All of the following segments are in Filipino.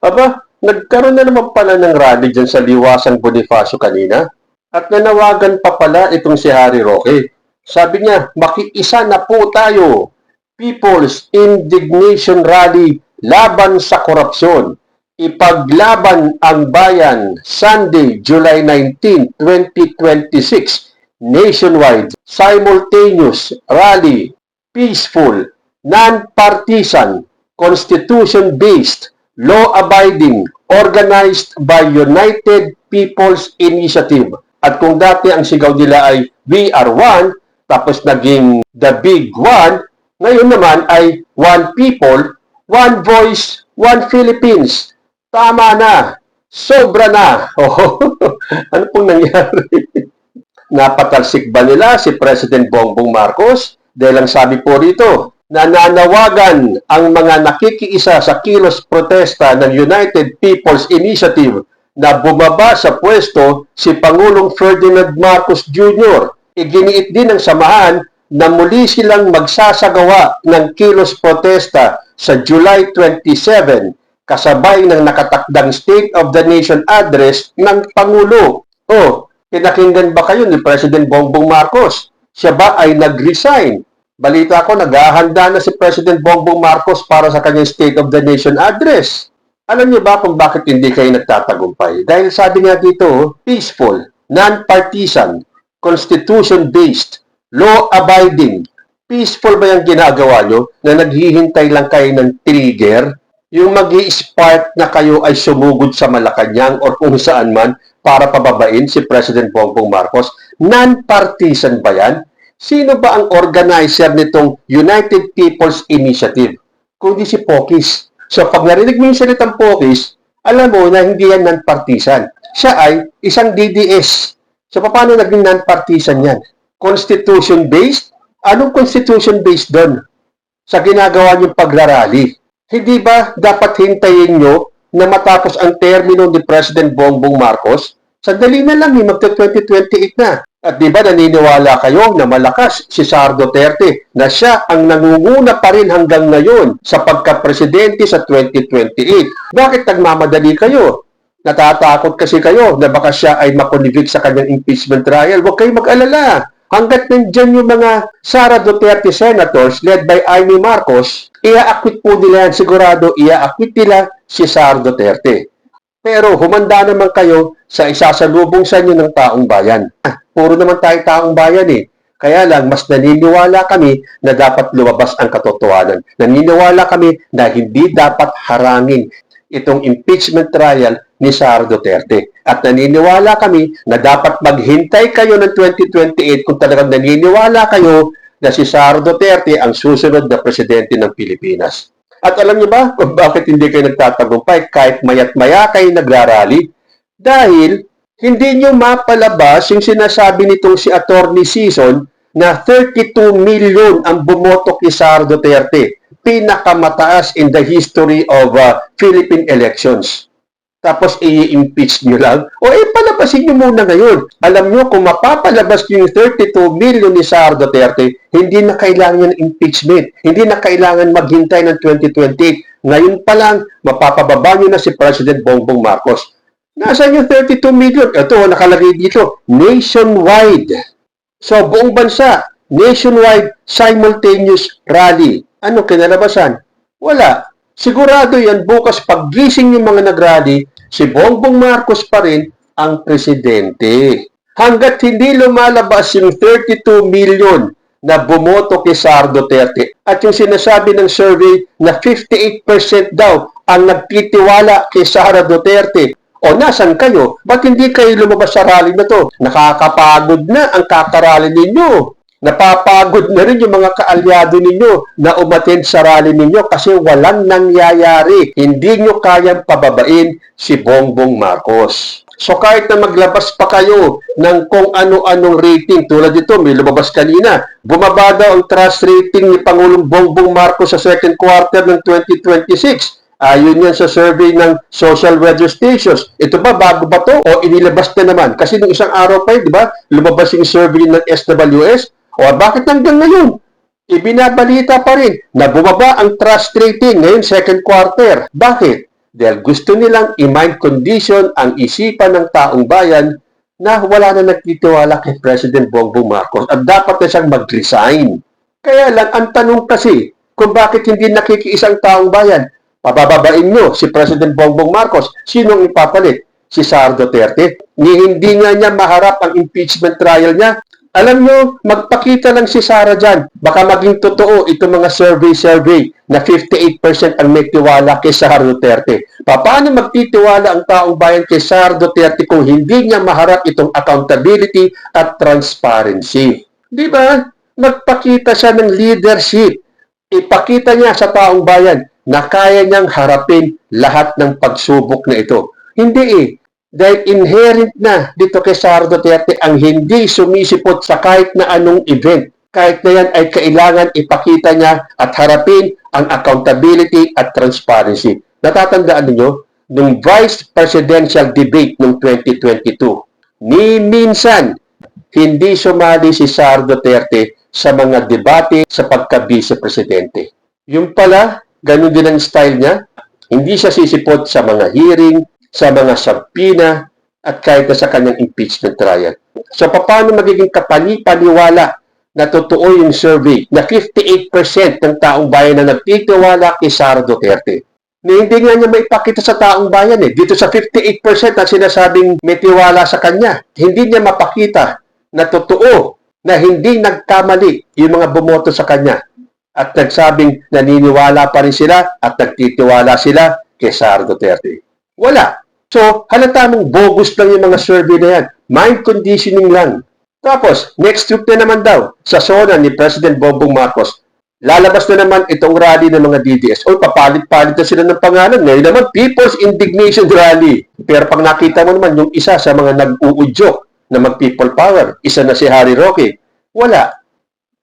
Aba, nagkaroon na naman pala ng rally dyan sa Liwasan Bonifacio kanina. At nanawagan pa pala itong si Harry Roque. Sabi niya, makiisa na po tayo. People's Indignation Rally laban sa korupsyon. Ipaglaban ang bayan Sunday, July 19, 2026. Nationwide, simultaneous rally, peaceful, non-partisan, constitution-based, law-abiding, organized by United People's Initiative. At kung dati ang sigaw nila ay We Are One, tapos naging The Big One, ngayon naman ay One People, One Voice, One Philippines. Tama na. Sobra na. Oh, ano pong nangyari? Napatalsik ba nila si President Bongbong Marcos? Dahil ang sabi po rito, nananawagan ang mga nakikiisa sa kilos protesta ng United People's Initiative na bumaba sa pwesto si Pangulong Ferdinand Marcos Jr. Iginiit din ng samahan na muli silang magsasagawa ng kilos protesta sa July 27 kasabay ng nakatakdang State of the Nation address ng Pangulo. Oh, pinakinggan ba kayo ni President Bongbong Marcos? Siya ba ay nag-resign? Balita ko, naghahanda na si President Bongbong Marcos para sa kanyang State of the Nation address. Alam niyo ba kung bakit hindi kayo nagtatagumpay? Dahil sabi nga dito, peaceful, non-partisan, constitution-based, law-abiding. Peaceful ba yung ginagawa nyo na naghihintay lang kayo ng trigger? Yung mag-i-spark na kayo ay sumugod sa Malacanang or kung saan man para pababain si President Bongbong Marcos? Non-partisan ba yan? Sino ba ang organizer nitong United People's Initiative? Kundi si Pokis. So pag narinig mo yung salitang Pokis, alam mo na hindi yan non-partisan. Siya ay isang DDS. So paano naging non-partisan yan? Constitution-based? Anong constitution-based doon? Sa ginagawa niyong pagrarally. Hindi ba dapat hintayin nyo na matapos ang termino ni President Bongbong Marcos? Sandali na lang, magta-2028 na. At di ba naniniwala kayo na malakas si Sara Duterte na siya ang nangunguna pa rin hanggang ngayon sa pagka-presidente sa 2028? Bakit nagmamadali kayo? Natatakot kasi kayo na baka siya ay makonvict sa kanyang impeachment trial. Huwag kayong mag-alala. Hanggat nandyan yung mga Sara Duterte senators led by Amy Marcos, ia-acquit po nila yan. Sigurado ia-acquit nila si Sara Duterte. Pero humanda naman kayo sa isasalubong sa inyo ng taong bayan. Puro naman tayo taong bayan eh. Kaya lang, mas naniniwala kami na dapat lumabas ang katotohanan. Naniniwala kami na hindi dapat harangin itong impeachment trial ni Sara Duterte. At naniniwala kami na dapat maghintay kayo ng 2028 kung talagang naniniwala kayo na si Sara Duterte ang susunod na presidente ng Pilipinas. At alam niyo ba kung bakit hindi kayo nagtatagumpay kahit mayat-maya kayo nagrarally? Dahil hindi niyo mapalabas yung sinasabi nitong si Attorney Sison na 32 million ang bumoto kay Sara Duterte. Pinakamataas in the history of Philippine elections. Tapos i-impeach nyo lang? O palabasin nyo muna ngayon. Alam nyo, kung mapapalabas nyo yung 32 million ni Sara Duterte, hindi na kailangan ng impeachment. Hindi na kailangan maghintay ng 2028. Ngayon pa lang, mapapababa nyo na si President Bongbong Marcos. Nasaan yung 32 million? Ito, nakalagay dito, nationwide. So, buong bansa, nationwide simultaneous rally. Ano kinalabasan? Wala. Sigurado yan, bukas paggising yung mga nagrally, si Bongbong Marcos pa rin ang presidente. Hanggat hindi lumalabas yung 32 million na bumoto kay Sara Duterte at yung sinasabi ng survey na 58% daw ang nagtitiwala kay Sara Duterte. O nasan kayo? Ba't hindi kayo lumabas sa rally na to? Nakakapagod na ang kakarally ninyo. Napapagod na rin yung mga kaalyado ninyo na umattend sa rally ninyo kasi walang nangyayari. Hindi nyo kayang pababain si Bongbong Marcos. So kahit na maglabas pa kayo ng kung ano-anong rating, tulad dito, may lumabas kanina, bumaba daw ang trust rating ni Pangulong Bongbong Marcos sa second quarter ng 2026. Ayon yan sa survey ng social weather stations. Ito ba, bago ba to? O inilabas na naman? Kasi nung isang araw pa, di ba, lumabas yung survey ng SWS. O bakit hanggang ngayon? Ibinabalita pa rin na bumaba ang trust rating ngayon second quarter. Bakit? dahil gusto nilang i-mind condition ang isipan ng taong bayan na wala na nagtitiwala kay President Bongbong Marcos at dapat na siyang mag-resign. Kaya lang, ang tanong kasi, kung bakit hindi nakikiisang taong bayan, pabababain nyo si President Bongbong Marcos, sinong ipapalit? Si Sara Duterte. Hindi nga niya maharap ang impeachment trial niya. Alam nyo, magpakita lang si Sara dyan. Baka maging totoo itong mga survey na 58% ang may tiwala kay Sara Duterte. Paano magtitiwala ang taong bayan kay Sara Duterte kung hindi niya maharap itong accountability at transparency? Di ba? Magpakita siya ng leadership. Ipakita niya sa taong bayan na kaya niyang harapin lahat ng pagsubok na ito. Hindi Dahil inherent na dito kay Sara Duterte ang hindi sumisipot sa kahit na anong event. Kahit na yan ay kailangan ipakita niya at harapin ang accountability at transparency. Natatandaan ninyo, nung vice presidential debate noong 2022, ni minsan hindi sumali si Sara Duterte sa mga debate sa pagka-vice presidente. Yung pala, ganun din ang style niya. Hindi siya sisipot sa mga hearing, sa mga subpoena, at kahit na sa kanyang impeachment trial. So, paano magiging kapani-paniwala na totoo yung survey na 58% ng taong bayan na nagtitiwala kay Sara Duterte? Na hindi nga niya maipakita sa taong bayan Dito sa 58% na sinasabing may tiwala sa kanya, hindi niya mapakita na totoo na hindi nagkamali yung mga bumoto sa kanya at nagsabing naniniwala pa rin sila at nagtitiwala sila kay Sara Duterte. Wala. So, halata mong bogus lang yung mga survey na yan. Mind conditioning lang. Tapos, next week na naman daw, sa SONA ni President Bongbong Marcos, lalabas na naman itong rally ng mga DDS. O, papalit-palit na sila ng pangalan. Ngayon naman, People's Indignation Rally. Pero pag nakita mo naman, yung isa sa mga nag-uudyok na mag-people power, isa na si Harry Roque, wala.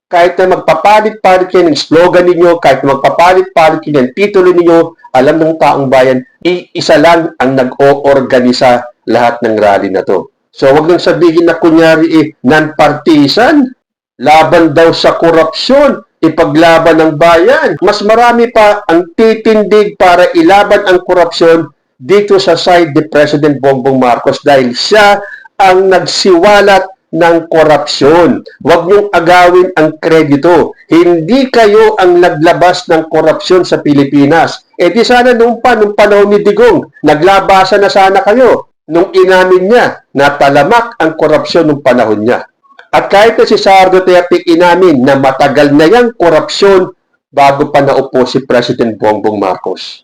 Kahit na magpapalit-palit kayo ng slogan ninyo, kahit na magpapalit-palit kayo ng titulo ninyo, alam ng taong bayan, isa lang ang nag-o-organisa lahat ng rally na to. So, wag nang sabihin na kunyari non-partisan, laban daw sa korupsyon, ipaglaban ng bayan. Mas marami pa ang titindig para ilaban ang korupsyon dito sa side ni President Bongbong Marcos dahil siya ang nagsiwalat ng korupsyon. Huwag niyong agawin ang kredito. Hindi kayo ang naglabas ng korupsyon sa Pilipinas. E di sana nung panahon ni Digong, naglabasan na sana kayo nung inamin niya na talamak ang korupsyon nung panahon niya. At kahit na si Sara Duterte inamin na matagal na yung korupsyon bago pa naupo si President Bongbong Marcos.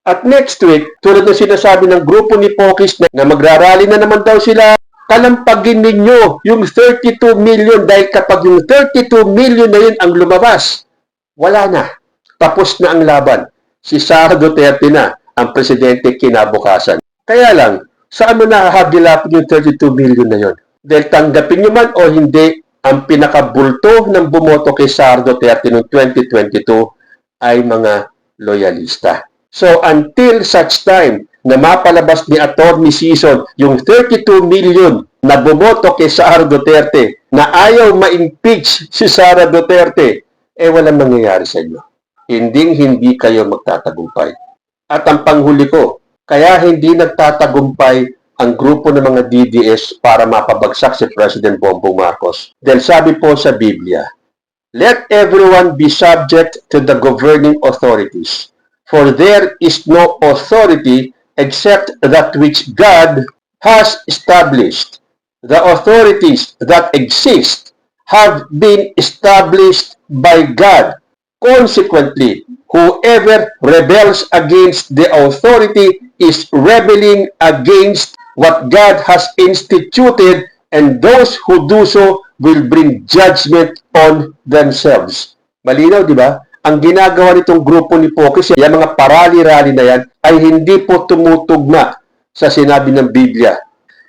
At next week, tulad ng sinasabi ng grupo ni Pokis na magrarally na naman daw sila, kalampagin ninyo yung 32 million dahil kapag yung 32 million na yun ang lumabas, wala na. Tapos na ang laban. Si Sara Duterte na ang presidente kinabukasan. Kaya lang, saan mo nahahagilapin yung 32 million na yun? Dahil tanggapin nyo man o hindi, ang pinakabulto ng bumoto kay Sara Duterte noong 2022 ay mga loyalista. So until such time na mapalabas ni Atty. Sison yung 32 million na bumoto kay Sara Duterte na ayaw ma-impeach si Sara Duterte, walang mangyayari sa inyo. Hindi kayo magtatagumpay. At ang panghuli ko, kaya hindi nagtatagumpay ang grupo ng mga DDS para mapabagsak si President Bongbong Marcos. Dahil sabi po sa Biblia, let everyone be subject to the governing authorities. For there is no authority except that which God has established. The authorities that exist have been established by God. Consequently, whoever rebels against the authority is rebelling against what God has instituted, and those who do so will bring judgment on themselves. Malinaw, di ba? Ang ginagawa nitong grupo ni Pokis, yung mga parali-rali na yan, ay hindi po tumutugma sa sinabi ng Biblia.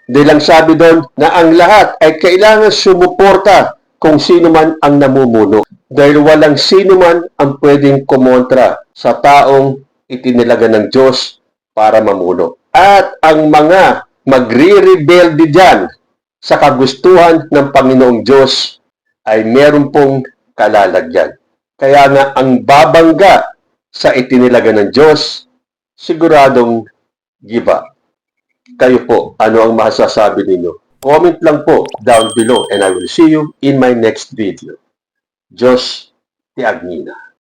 Dahil lang sabi doon na ang lahat ay kailangan sumuporta kung sino man ang namumuno. Dahil walang sino man ang pwedeng kumontra sa taong itinilaga ng Diyos para mamuno. At ang mga magre-rebelde dyan sa kagustuhan ng Panginoong Diyos ay meron pong kalalagyan. Kaya nga ang babangga sa itinilaga ng Diyos, siguradong give up. Kayo po, ano ang masasabi ninyo? Comment lang po down below and I will see you in my next video. Diyos ti Agnina.